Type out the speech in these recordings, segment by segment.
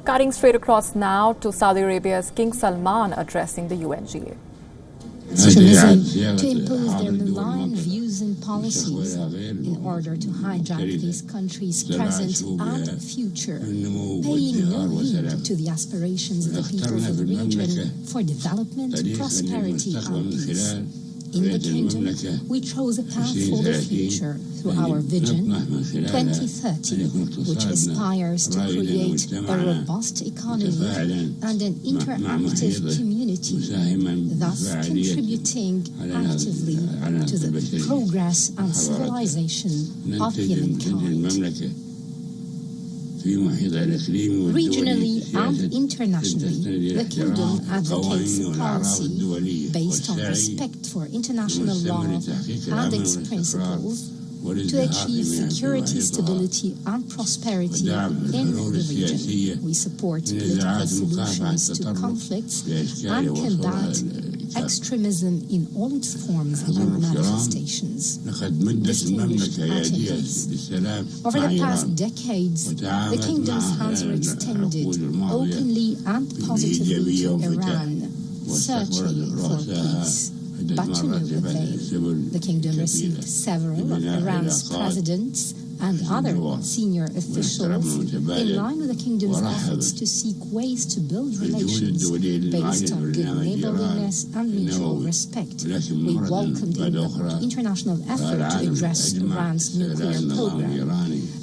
Cutting straight across now to Saudi Arabia's King Salman addressing the UNGA. Extremism to impose their malign views and policies in order to hijack these countries' present and future, paying no heed to the aspirations of the peoples of the region for development, prosperity and peace. In the kingdom, we chose a path for the future through our Vision 2030, which aspires to create a robust economy and an interactive community, thus contributing actively to the progress and civilization of humankind. Regionally and internationally, the Kingdom advocates a policy based on respect for international law and its principles to achieve security, stability and prosperity in the region. We support political solutions to conflicts and combat extremism in all its forms and manifestations. Distinguished attendees, over the past decades, the Kingdom's hands were extended openly and positively to Iran, searching for peace. But to no avail. The Kingdom received several of Iran's presidents and other senior officials in line with the Kingdom's efforts to seek ways to build relations based on good neighborliness and mutual respect. We welcome the international effort to address Iran's nuclear program.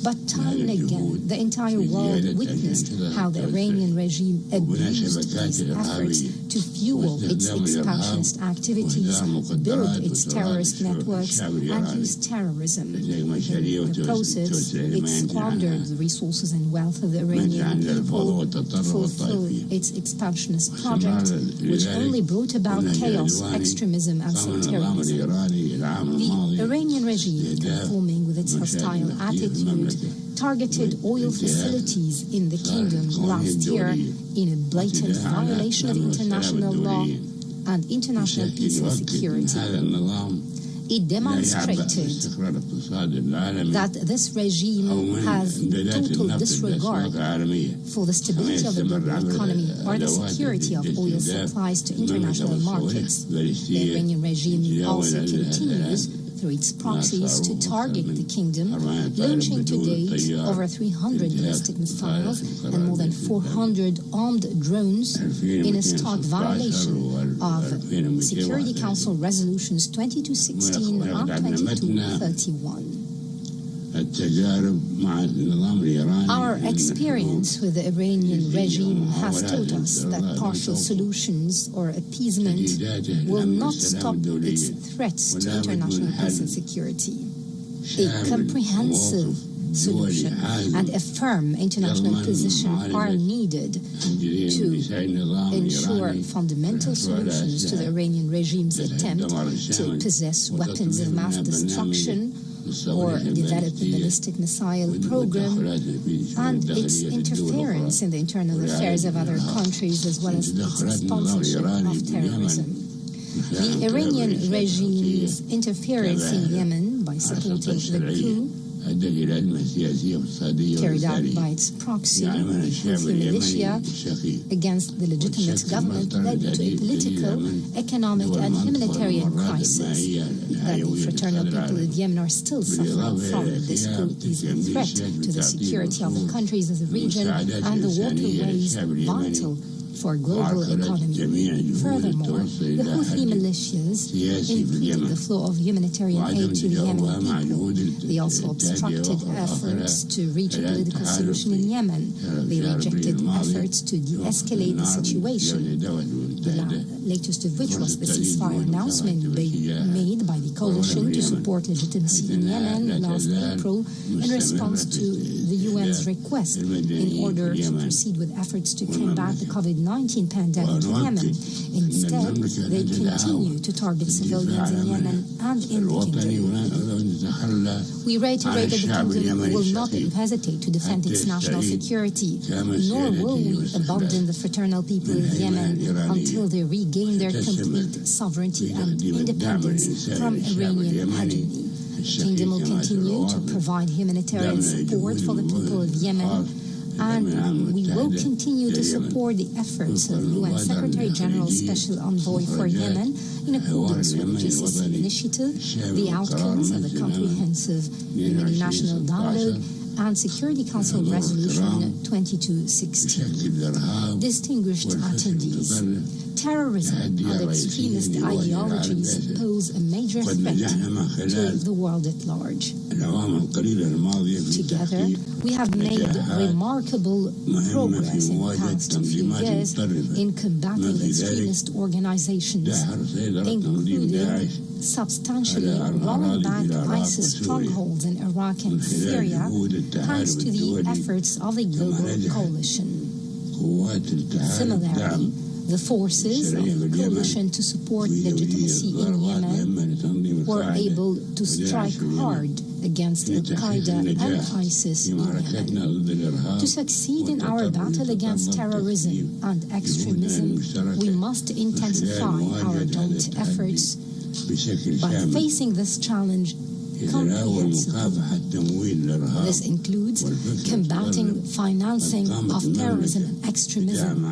But time and again, the entire world witnessed how the Iranian regime abused these efforts to fuel its expansionist activities, build its terrorist networks, and use terrorism. In the process, it squandered the resources and wealth of the Iranian people to fulfill its expansionist project, which only brought about chaos, extremism, and sectarianism. The Iranian regime, conforming with its hostile attitude, targeted oil facilities in the Kingdom last year in a blatant violation of international law and international peace and security. It demonstrated that this regime has total disregard for the stability of the global economy or the security of oil supplies to international markets. The Iranian regime also continues through its proxies to target the Kingdom, launching to date over 300 ballistic missiles and more than 400 armed drones in a stark violation of Security Council resolutions 2216 and 2231. Our experience with the Iranian regime has taught us that partial solutions or appeasement will not stop its threats to international peace and security. A comprehensive solution and a firm international position are needed to ensure fundamental solutions to the Iranian regime's attempt to possess weapons of mass destruction or develop a ballistic missile program, and its interference in the internal affairs of other countries, as well as its sponsorship of terrorism. The Iranian regime's interference in Yemen by supporting the coup carried out by its proxy, Houthi militia, against the legitimate government led to a political, economic and humanitarian crisis that the fraternal people of Yemen are still suffering from. This coup is a threat to the security of the countries of the region and the waterways vital for global economy. Furthermore, the Houthi militias impeded the flow of humanitarian aid to the Yemeni people. They also obstructed efforts to reach a political solution in Yemen. They rejected efforts to de-escalate the situation, the latest of which was the ceasefire announcement made by the coalition to support legitimacy in Yemen last April in response to the UN's request in order to proceed with efforts to combat the COVID-19 pandemic in Yemen. Instead, they continue to target civilians in Yemen and in the Kingdom. We reiterate that the Kingdom will not hesitate to defend its national security, nor will we abandon the fraternal people of Yemen until they regain their complete sovereignty and independence from Iranian hegemony. The Kingdom will continue to provide humanitarian support for the people of Yemen And we will continue to support the efforts of UN Secretary General Special Envoy for Yemen in accordance with the GCC initiative, the outcomes of the comprehensive and many-national dialogue, and Security Council Resolution 2216. Distinguished attendees, terrorism and extremist ideologies pose a major threat to the world at large. Together, we have made remarkable progress in the past few years in combating extremist organizations, including substantially rolling back ISIS strongholds in Iraq and Syria, thanks to the efforts of a global coalition. Similarly, the forces of the coalition to support legitimacy in Yemen were able to strike hard against Al-Qaeda and ISIS in Yemen. To succeed in our battle against terrorism and extremism, we must intensify our joint efforts by facing this challenge comprehensively. This includes combating financing of terrorism and extremism.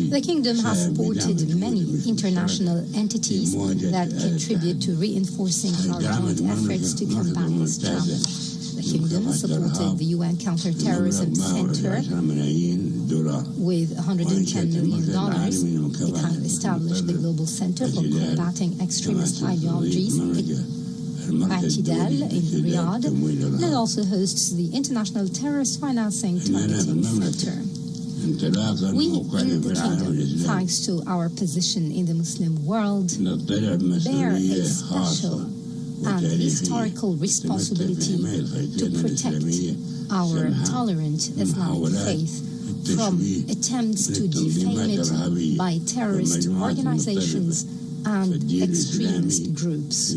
The Kingdom has supported many international entities that contribute to reinforcing our joint efforts to combat this challenge. The Kingdom supported the UN Counter-Terrorism Center with $110 million. It has established the Global Center for Combating Extremist Ideologies at Tidal in Riyadh, and it also hosts the International Terrorist Financing Targeting Center. We in the Kingdom, thanks to our position in the Muslim world, bear a special and historical responsibility to protect our tolerant Islamic faith from attempts to defame it by terrorist organizations and extremist groups.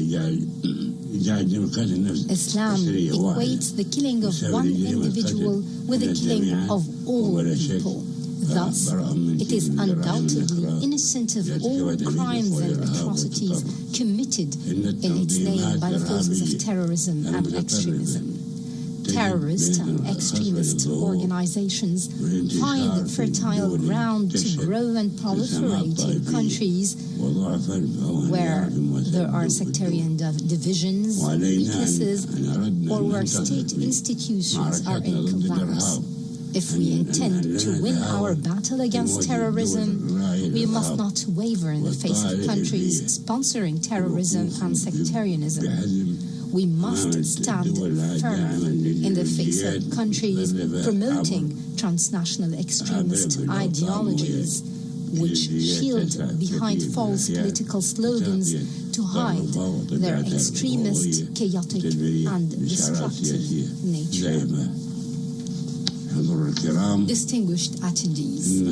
Islam equates the killing of one individual with the killing of all people. Thus, it is undoubtedly innocent of all crimes and atrocities committed in its name by the forces of terrorism and extremism. Terrorist and extremist organizations find fertile ground to grow and proliferate in countries where there are sectarian divisions, weaknesses, or where state institutions are in collapse. If we intend to win our battle against terrorism, we must not waver in the face of countries sponsoring terrorism and sectarianism. We must stand firm in the face of countries promoting transnational extremist ideologies, which shield behind false political slogans to hide their extremist, chaotic, and destructive nature. Distinguished attendees,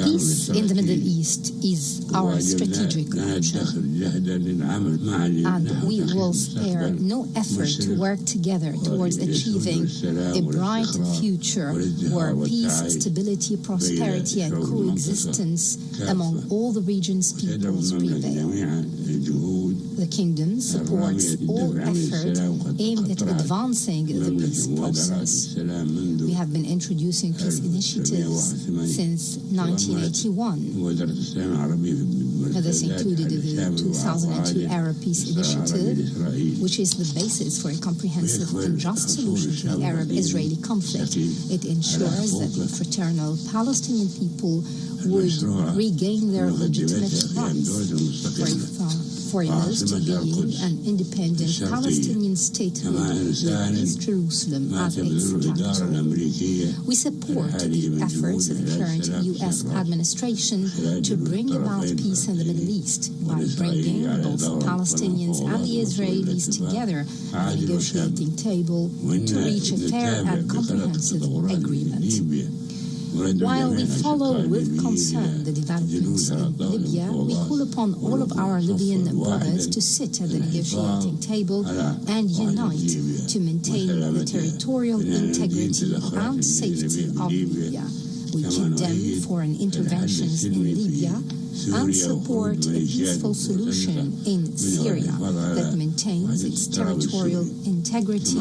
peace in the Middle East is our strategic option, and we will spare no effort to work together towards achieving a bright future where peace, stability, prosperity, and coexistence among all the region's peoples prevail. The Kingdom supports all effort aimed at advancing the peace process. We have been introducing peace initiatives since 1981. This included the 2002 Arab Peace Initiative, which is the basis for a comprehensive and just solution to the Arab-Israeli conflict. It ensures that the fraternal Palestinian people would regain their legitimate rights. Foremost being an independent Palestinian statehood with East Jerusalem as its capital. We support the efforts of the current U.S. administration to bring about peace in the Middle East by bringing both Palestinians and the Israelis together at the negotiating table to reach a fair and comprehensive agreement. While we follow with concern the developments in Libya, we call upon all of our Libyan brothers to sit at the negotiating table and unite to maintain the territorial integrity and safety of Libya. We condemn foreign interventions in Libya and support a peaceful solution in Syria that maintains its territorial integrity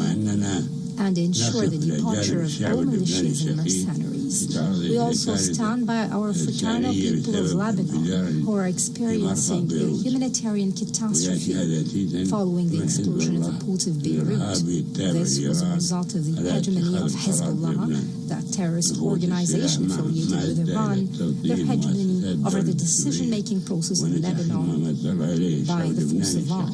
and ensure the departure of all militias and mercenaries. We also stand by our fraternal people of Lebanon who are experiencing a humanitarian catastrophe following the explosion of the port of Beirut. This was a result of the hegemony of Hezbollah, that terrorist organization affiliated with Iran, their hegemony over the decision-making process in Lebanon by the force of law.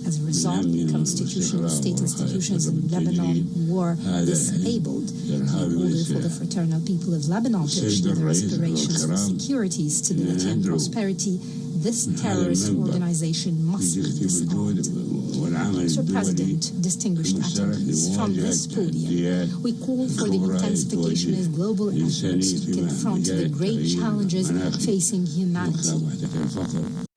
As a result, constitutional state institutions in Lebanon were disabled. In order for the fraternal people of Lebanon to achieve their aspirations for security, stability and prosperity, this terrorist organization must be disarmed. Mr. President, distinguished attendees, from this podium, we call for the intensification of global efforts to confront the great challenges facing humanity.